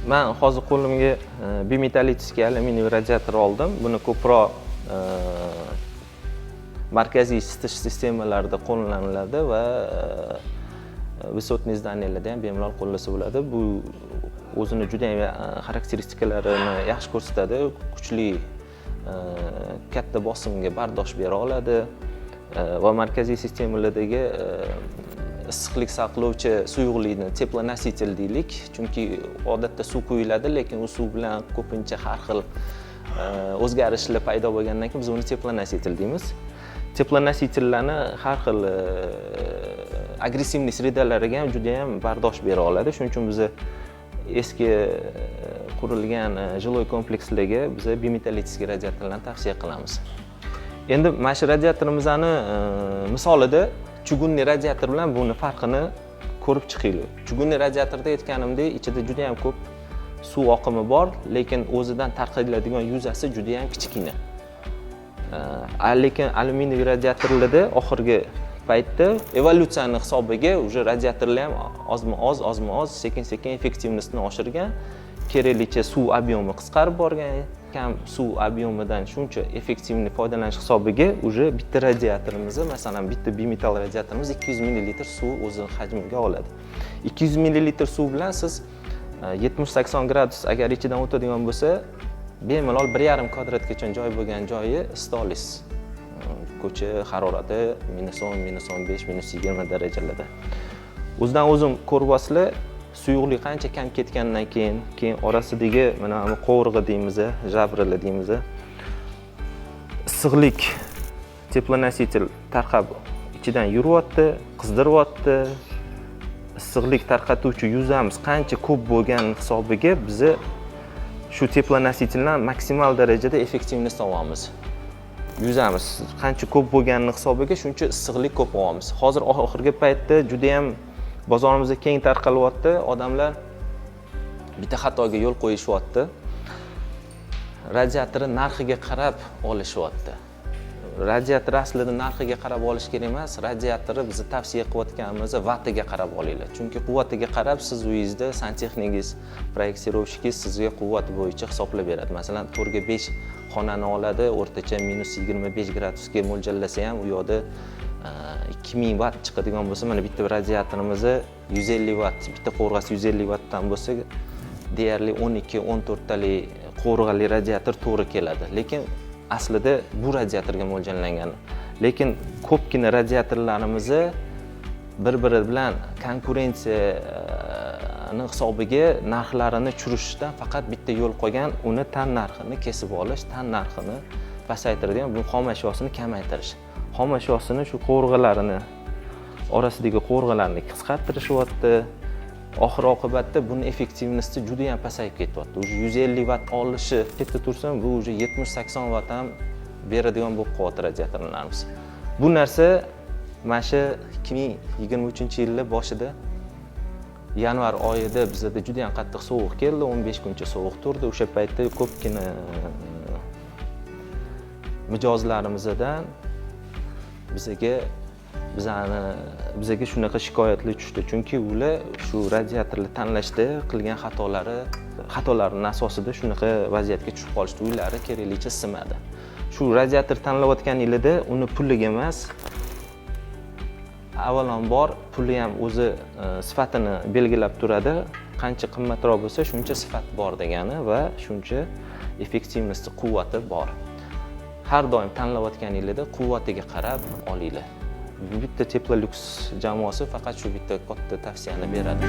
Men hozir qo'limga bimetallический alyuminiy radiator oldim. Buni ko'proq markaziy isitish sistemalarida qo'llaniladi va высотный zdaniylarda ham bemalol qo'llasa bo'ladi. Bu o'zini juda ham xarakteristikalarini yaxshi ko'rsatadi. Kuchli katta bosimga bardosh bera oladi va markaziy sistemalardagi issiqlik saqlovchi suyuqlikni teplonositel deylik. Chunki odatda suv quyiladi, lekin u suv bilan ko'pincha har xil o'zgarishlar paydo bo'lgandan keyin biz uni teplonositel deymiz. Teplonосительlarni har xil agressivniy sredalariga ham juda ham bardosh bera oladi. Shuning uchun biz eski qurilgan жилой komplekslarga biz bimetallический radiatorlarni tavsiya qilamiz. Endi mana shu radiatorimizni misolida chugunniy radiator bilan buni farqini ko'rib chiqaylik. Chugunniy radiatorda aytganimdek, ichida juda ham ko'p suv oqimi bor, lekin o'zidan tarqaladigan yuzasi juda ham kichkina. Lekin alyuminiy radiatorlarda oxirgi paytda evolyutsiyani hisobiga уже radiatorlar ham ozma-oz, sekin-sekin effektivnostini oshirgan, keraklicha suv ob'yomi qisqarib borgan, kam suv ob'yomidan shuncha effektivni foydalanish hisobiga уже bitta radiatorimizni, masalan, bitta bimetall radiatorimiz 200 ml suv o'zi hajmiga oladi. 200 ml suv bilan siz 70-80 gradus agar ichidan o'tadigan bo'lsa, bemalol 1,5 kvadratgacha joy bo'lgan joyi isitolis. Ko'cha harorati -10, -15, -20 darajalarda. O'zidan o'zim ko'ryapsizlar, suyuqlik qancha kam ketgandan keyin orasidagi mana bu qovurg'a deymiz, jabrlar deymiz. Issiqlik teplonositel tarqab ichidan yuryapti, qizdiryapti. Issiqlik tarqatuvchi yuzamiz qancha ko'p bo'lgan hisobiga biz shu teplonосительdan maksimal darajada effektivnost olamiz. Yuzamiz qancha ko'p bo'lganini hisobiga shuncha issiqlik ko'p olamiz. Hozir oxirgi paytda juda ham bozorimizda keng tarqalyapti. Odamlar bitta xatoga yo'l qo'yishyapti. Radiatorni narxiga qarab olishyapti. Radiator aslida narxiga qarab olish kerak emas, radiatorni biz tavsiya qilayotganimiz vatiga qarab olinglar. Chunki quvvatiga qarab siz uyingizda santexnikingiz, proyektirovщиkingiz sizga quvvat bo'yicha hisoblab beradi. Masalan, 4 ga 5 xonani oladi, o'rtacha -25 gradusga mo'ljallasa ham u yoqda 2000 watt chiqadigan bo'lsa, mana bitta radiatorimizni 150 watt, bitta qovurg'asi 150 wattdan bo'lsa, deyarli 12-14 talik qovurg'ali radiator to'g'ri keladi. Lekin aslida bu radiatorga mo'ljallangan. Lekin ko'pgina radiatorlarimizni bir-biri bilan konkurensiyaning hisobiga narxlarini tushirishdan faqat bitta yo'l qolgan, uni tan narxini kesib olish, tan narxini pasaytiradigan, bu xomashyosini kamaytirish. Xomashyosini shu qovurg'alarini orasidagi qovurg'alarni qisqartirishyapti. Oxir oqibatda buni effektivnosti juda ham pasayib ketyapti. Уже 150 watt olishi ketdi tursam, bu уже 70-80 watt ham beradigan bo'lib qoldi radiatorlarimiz. Bu narsa mana shu 2023-yilning boshida yanvar oyida bizda juda ham qattiq sovuq keldi, 15 kuncha sovuq turdi. O'sha paytda ko'pgina mijozlarimizdan bizga shunaqa shikoyatlar tushdi. Chunki ular shu radiatorni tanlashda qilgan xatolarini asosida shunaqa vaziyatga tushib qolishdi. Uylari keraklicha isimadi. Shu radiator tanlayotganingizda uni puliga emas, avvalambor puli ham o'zi sifatini belgilab turadi. Qancha qimmatroq bo'lsa, shuncha sifat bor degani va shuncha effektivnosti, quvvati bor. Har doim tanlayotganingizda quvvatiga qarab olinglar. Bitta Teplolux jamoasi faqat shu bitta katta tavsiyani beradi.